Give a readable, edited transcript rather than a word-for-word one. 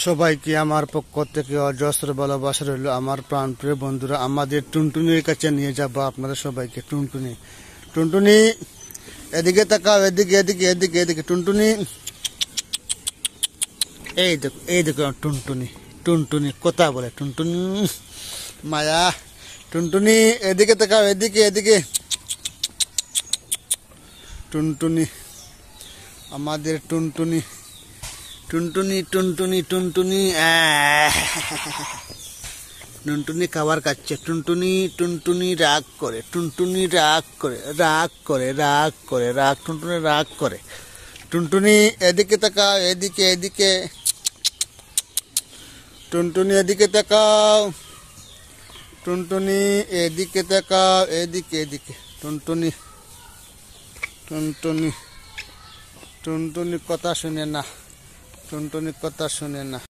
সবাইকে আমার পক্ষ থেকে অজস্র ভালোবাসা রইল। আমার প্রাণপ্রিয় বন্ধুরা, আমাদের টুনটুনির কাছে নিয়ে যাব আপনাদের সবাইকে। টুনটুনি, টুনটুনি, এদিকে তাকাও, এদিকে এদিকে এদিকে এদিকে। টুনটুনি, এই দেখো টুনটুনি। টুনটুনি কথা বলে, টুনটুনি মায়া। টুনটুনি, এদিকে তাকাও, এদিকে এদিকে। টুনটুনি, আমাদের টুনটুনি, টুনটুনি টুনটুনি টুনটুনি টুনটুনি খাবার খাচ্ছে। টুনটুনি, টুনটুনি রাগ করে, টুনটুনি রাগ করে, রাগ করে, রাগ করে, রাগ, টুনটুনি রাগ করে। টুনটুনি, এদিকে তাকাও, এদিকে এদিকে। টুনটুনি, এদিকে তাকাও। টুনটুনি, এদিকে তাকাও, এদিকে এদিকে। টুনটুনি, টুনটুনি, টুনটুনি কথা শুনে না, টুনটুনি কথা শুনে না।